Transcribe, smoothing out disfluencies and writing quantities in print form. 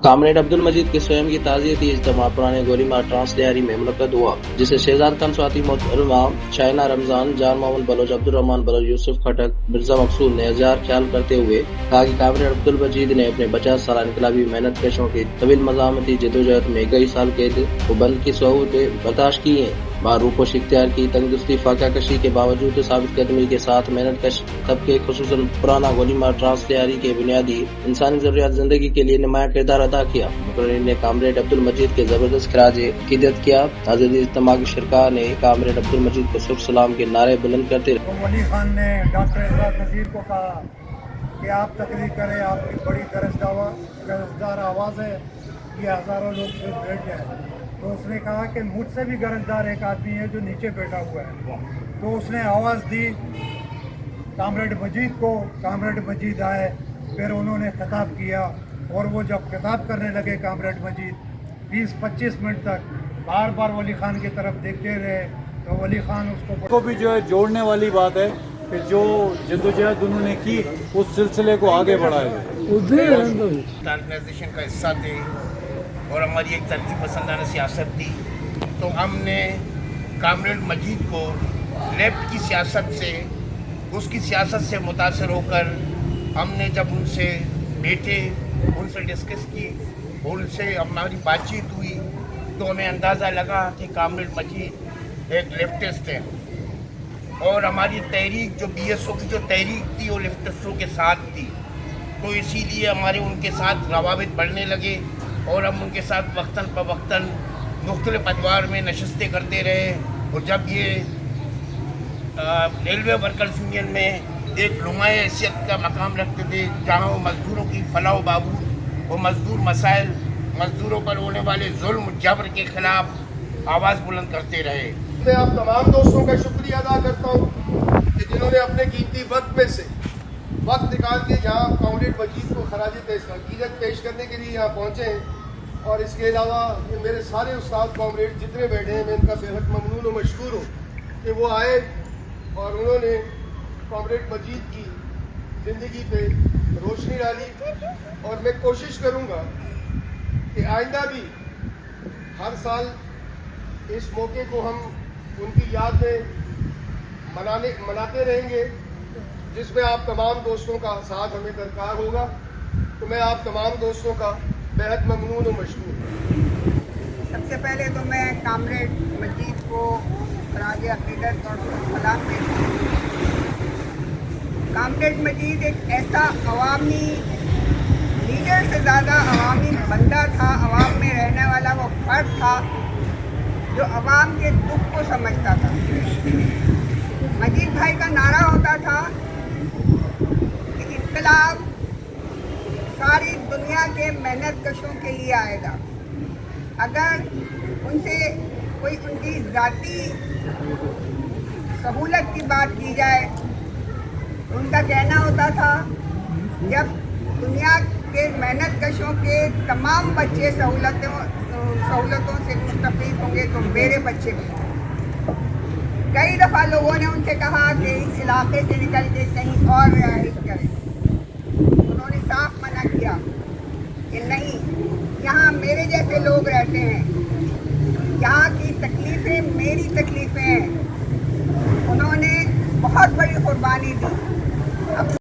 Comrade Abdul Majeed کے سوئم کی تعزیتی اجتماع پرانے گولیمار ٹرانس ڈیاری میں منعقد ہوا، جسے شہزاد خان سواتی محترمہ شائنہ رمضان، جان محمد بلوچ، عبد الرحمان بلوچ، یوسف خٹک، مرزا مقصود نے اظہار خیال کرتے ہوئے کہا کہ کامریڈ عبد المجید نے اپنے 50 سالہ انقلابی محنت کشوں کی طویل مزاحمتی جدوجہد میں کئی سال قید و بند کی صعوبتیں برداشت کی ہیں۔ معروف اختیار کی تنگدستی فاقہ کشی کے باوجود ثابت قدمی کے ساتھ محنت کش طبقے خصوصاً پرانا گولیمار ٹرانس ڈیاری کے بنیادی انسانی ضروریات زندگی کے لیے نمایاں کردار ادا کیا۔ مقررین نے کامریڈ عبد المجید کے زبردست خراج عقیدت کیا۔ تعزیتی اجتماع کے شرکاء نے کامریڈ عبد المجید کو صبح سلام کے نعرے بلند کرتے تو ولی خان نے ڈاکٹر اعزاز نذیر کو کہا کہ آپ تقریر کریں، آپ کی بڑی گرجدار آواز ہے، یہ ہزاروں لوگ سے بیٹھ جائیں۔ تو اس نے کہا کہ مجھ سے بھی گرجدار ایک آدمی ہے جو نیچے بیٹھا ہوا ہے۔ تو اس نے آواز دی کامریڈ مجید کو، کامریڈ مجید آئے، پھر انہوں نے خطاب کیا، اور وہ جب خطاب کرنے لگے کامریڈ مجید 20-25 منٹ تک بار بار ولی خان کی طرف دیکھتے رہے، تو ولی خان اس کو بھی جو ہے جوڑنے والی بات ہے کہ جو جدوجہد انہوں نے کی اس سلسلے کو آگے بڑھائے آرگنائزیشن کا حصہ تھے اور ہماری ایک ترقی پسندانہ سیاست تھی، تو ہم نے کامریڈ مجید کو لیفٹ کی سیاست سے، اس کی سیاست سے متاثر ہو کر ہم نے جب ان سے بیٹھے، ان سے ڈسکس کی، ان سے ہماری بات چیت ہوئی، تو ہمیں اندازہ لگا کہ کامریڈ مجید ایک لیفٹسٹ ہے، اور ہماری تحریک جو بی ایس او کی جو تحریک تھی وہ لیفٹسٹوں کے ساتھ تھی، تو اسی لیے ہمارے ان کے ساتھ روابط بڑھنے لگے، اور ہم ان کے ساتھ وقتاً فوقتاً مختلف ادوار میں نشستیں کرتے رہے۔ اور جب یہ ریلوے ورکرز یونین میں ایک نمایاں حیثیت کا مقام رکھتے تھے، جہاں وہ مزدوروں کی فلاح و بہبود اور مزدور مسائل، مزدوروں پر ہونے والے ظلم جبر کے خلاف آواز بلند کرتے رہے۔ میں آپ تمام دوستوں کا شکریہ ادا کرتا ہوں کہ جنہوں نے اپنے قیمتی وقت میں سے وقت نکال کے یہاں کامریڈ مجید کو خراج عقیدت پیش کرنے کے لیے یہاں پہنچے ہیں، اور اس کے علاوہ میرے سارے استاد کامریڈ جتنے بیٹھے ہیں، میں ان کا بے حد ممنون و مشکور ہوں کہ وہ آئے اور انہوں نے کامریڈ مجید کی زندگی پہ روشنی ڈالی، اور میں کوشش کروں گا کہ آئندہ بھی ہر سال اس موقع کو ہم ان کی یاد میں مناتے رہیں گے، جس میں آپ تمام دوستوں کا ساتھ ہمیں درکار ہوگا۔ تو میں آپ تمام دوستوں کا بے حد ممنون و مشکور ہوں۔ سب سے پہلے تو میں کامریڈ مجید کو خراج عقیدت اور سلام پیش کرتی ہوں۔ کامریڈ مجید ایک ایسا عوامی لیڈر سے زیادہ عوامی بندہ تھا، عوام میں رہنے والا وہ فرد تھا جو عوام کے دکھ کو سمجھتا تھا۔ مجید بھائی کا نعرہ ہوتا تھا کہ انقلاب ساری دنیا کے محنت کشوں کے لیے آئے گا۔ اگر ان سے کوئی ان کی ذاتی سہولت کی بات کی جائے، ان کا کہنا ہوتا تھا جب دنیا کے محنت کشوں کے تمام بچے سہولتوں سے مستفید ہوں گے تو میرے بچے بھی ہوں گے۔ کئی دفعہ لوگوں نے ان سے کہا کہ اس علاقے سے نکل کے کہیں اور رہائش کریں، انہوں نے صاف منع کیا کہ نہیں، یہاں میرے جیسے لوگ رہتے ہیں، یہاں کی تکلیفیں میری تکلیفیں ہیں۔ انہوں نے بہت بڑی قربانی دی